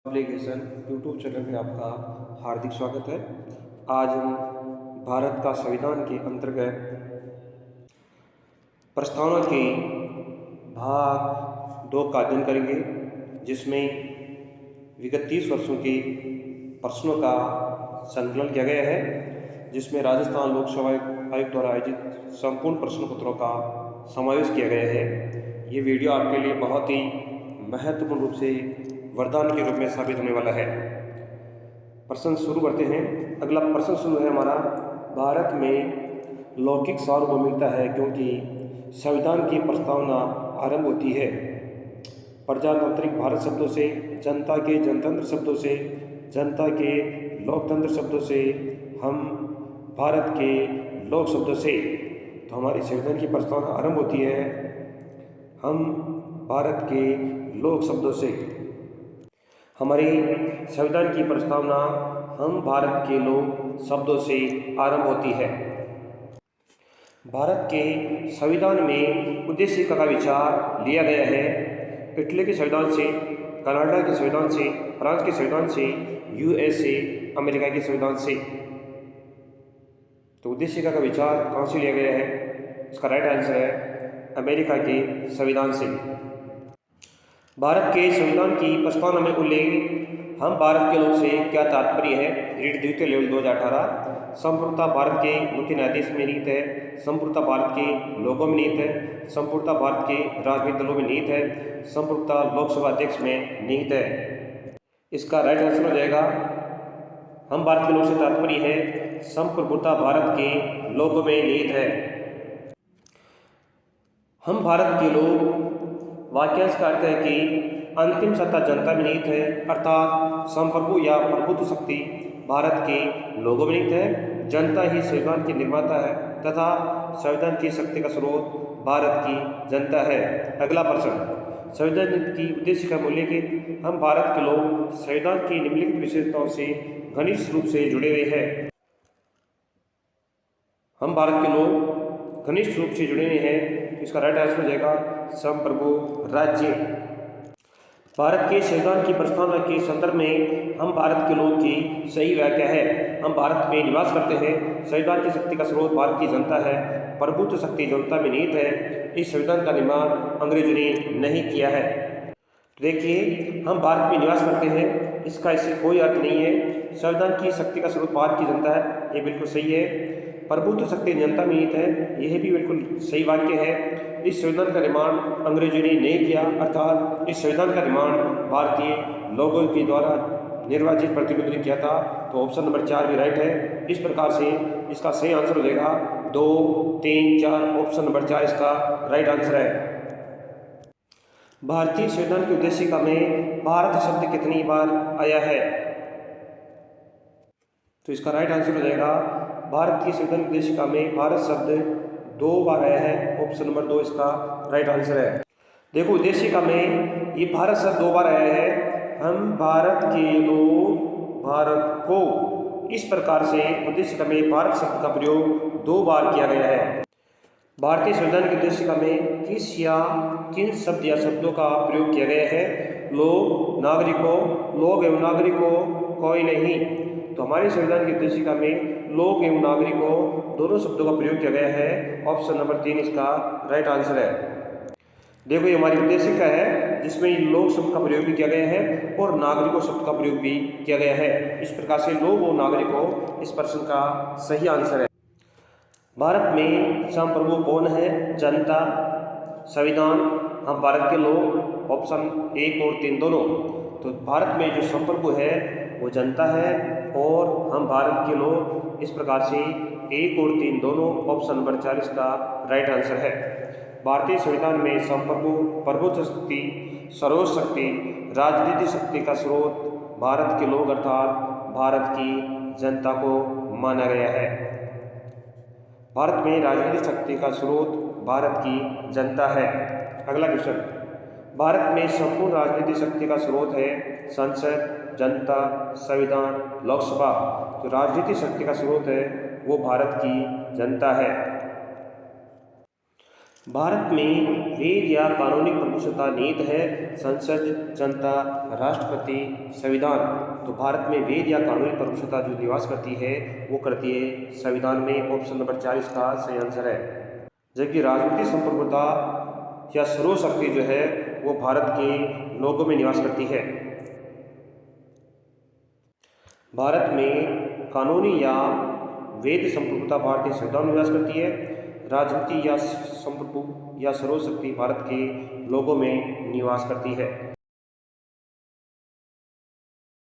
Application YouTube channel में आपका हार्दिक स्वागत है। आज हम भारत का संविधान के अंतर्गत प्रस्तावना के भाग 2 का अध्ययन करेंगे, जिसमें विगत 30 वर्षों के प्रश्नों का संकलन किया गया है, जिसमें राजस्थान लोकसेवा आयोग द्वारा आयोजित संपूर्ण प्रश्न पत्रों का समावेश किया गया है। ये वीडियो आपके लिए बहुत ही महत्वपूर्ण रूप से वरदान के रूप में साबित होने वाला है। प्रश्न शुरू करते हैं। अगला प्रश्न शुरू है हमारा, भारत में लौकिक सार्वभौमिकता है क्योंकि संविधान की प्रस्तावना आरंभ होती है प्रजातांत्रिक भारत शब्दों से, जनता के जनतंत्र शब्दों से, जनता के लोकतंत्र शब्दों से, हम भारत के लोक शब्दों से। तो हमारी संविधान की प्रस्तावना आरंभ होती है हम भारत के लोक शब्दों से। हमारी संविधान की प्रस्तावना हम भारत के लोक शब्दों से आरंभ होती है। भारत के संविधान में उद्देशिका का विचार लिया गया है इटली के संविधान से, कनाडा के संविधान से, फ्रांस के संविधान से, यूएसए अमेरिका के संविधान से। तो उद्देशिका का विचार कहाँ से लिया गया है? इसका राइट आंसर है अमेरिका के संविधान से। भारत के संविधान की प्रस्तावना में उल्लेख हम भारत के लोग से क्या तात्पर्य है? रीड द्वितीय लेवल 2018। संपूर्णता भारत के मुख्य न्यायाधीश में निहित है, संपूर्णता भारत के लोगों में निहित है, संपूर्णता भारत के राजनीतिक दलों में निहित है, संपूर्णता लोकसभा अध्यक्ष में निहित है। इसका राइट आंसर हो जाएगा हम भारत के लोग से तात्पर्य है संप्रभुता भारत के लोगों में निहित है। हम भारत के लोग वाक्यांश का अर्थ है कि अंतिम सत्ता जनता में निहित है, अर्थात संप्रभु या प्रभुत्व शक्ति भारत के लोगों में निहित है। जनता ही संविधान की निर्माता है तथा संविधान की शक्ति का स्रोत भारत की जनता है। अगला प्रश्न, संविधान की उद्देशिका में उल्लेखित हम भारत के लोग संविधान की निम्नलिखित विशेषताओं से घनिष्ठ रूप से जुड़े हुए हैं। हम भारत के लोग घनिष्ठ रूप से जुड़े हुए हैं, इसका राइट आंसर हो जाएगा संप्रभु राज्य। भारत के संविधान की प्रस्तावना के संदर्भ में हम भारत के लोग की सही व्याख्या है हम भारत में निवास करते हैं, संविधान की शक्ति का स्रोत भारत की जनता है, प्रभुत्व शक्ति जनता में निहित है। इस संविधान का निर्माण अंग्रेजों ने नहीं किया है। तो देखिए, हम भारत में निवास करते हैं, इसका इससे कोई अर्थ नहीं है संविधान की शक्ति का स्रोत भारत की जनता है, ये बिल्कुल सही है। प्रभुत्व शक्ति जनता में निहित है, यह भी बिल्कुल सही वाक्य है। इस संविधान का निर्माण अंग्रेजों ने नहीं किया, अर्थात इस संविधान का निर्माण भारतीय लोगों के द्वारा निर्वाचित प्रतिनिधियों ने किया था। तो ऑप्शन नंबर 4 भी राइट है। इस प्रकार से इसका सही आंसर हो जाएगा 2, 3, 4। ऑप्शन नंबर 4 इसका राइट आंसर है। भारतीय संविधान की उद्देशिका में भारत शब्द कितनी बार आया है? तो इसका राइट आंसर हो जाएगा भारत की संविधान की उद्देशिका में भारत शब्द 2 बार आया है। ऑप्शन नंबर 2 इसका राइट आंसर है। देखो, उद्देशिका में ये भारत शब्द 2 बार आया है। हम भारत के लोग भारत को, इस प्रकार से उद्देशिका में भारत शब्द का प्रयोग 2 बार किया गया है। भारतीय संविधान की उद्देशिका में किस या किन शब्द या शब्दों का प्रयोग किया गया है? लोग, नागरिकों, लोग एवं नागरिकों, कोई नहीं। तो हमारे संविधान की उद्देशिका में लोग एवं नागरिकों दोनों शब्दों का प्रयोग किया गया है। ऑप्शन नंबर 3 इसका राइट आंसर है। देखो, ये हमारी उद्देशिका है जिसमें लोग शब्द का प्रयोग भी किया गया है और नागरिकों शब्द का प्रयोग भी किया गया है। इस प्रकार से लोग और नागरिकों इस प्रश्न का सही आंसर है। भारत में संप्रभु कौन है? जनता। संविधान हम भारत के लोग, ऑप्शन 1 और 3 दोनों। तो भारत में जो संप्रभु है वो जनता है और हम भारत के लोग, इस प्रकार से 1 और 3 दोनों। ऑप्शन नंबर 4 इसका राइट आंसर है। भारतीय संविधान में संप्रभु, प्रभुत्व शक्ति, सर्वोच्च शक्ति, राजनीतिक शक्ति का स्रोत भारत के लोग अर्थात भारत की जनता को माना गया है। भारत में राजनीतिक शक्ति का स्रोत भारत की जनता है। अगला क्वेश्चन, भारत में संपूर्ण राजनीतिक शक्ति का स्रोत है संसद, जनता, संविधान, लोकसभा। तो राजनीतिक शक्ति का स्रोत है वो भारत की जनता है। भारत में वेद या कानूनी प्रभुसत्ता नीति है संसद, जनता, राष्ट्रपति, संविधान। तो भारत में वेद या कानूनी प्रभुसत्ता जो निवास करती है वो करती है संविधान में। ऑप्शन नंबर 4 इसका सही आंसर है। जबकि राजनीतिक संप्रभुता या सर्वशक्ति जो है वो भारत के लोगों में निवास करती है। भारत में कानूनी या वेद संप्रभुता भारतीय संविधान में निवास करती है। राजनीति या संप्रभु या सर्वशक्ति भारत के लोगों में निवास करती है।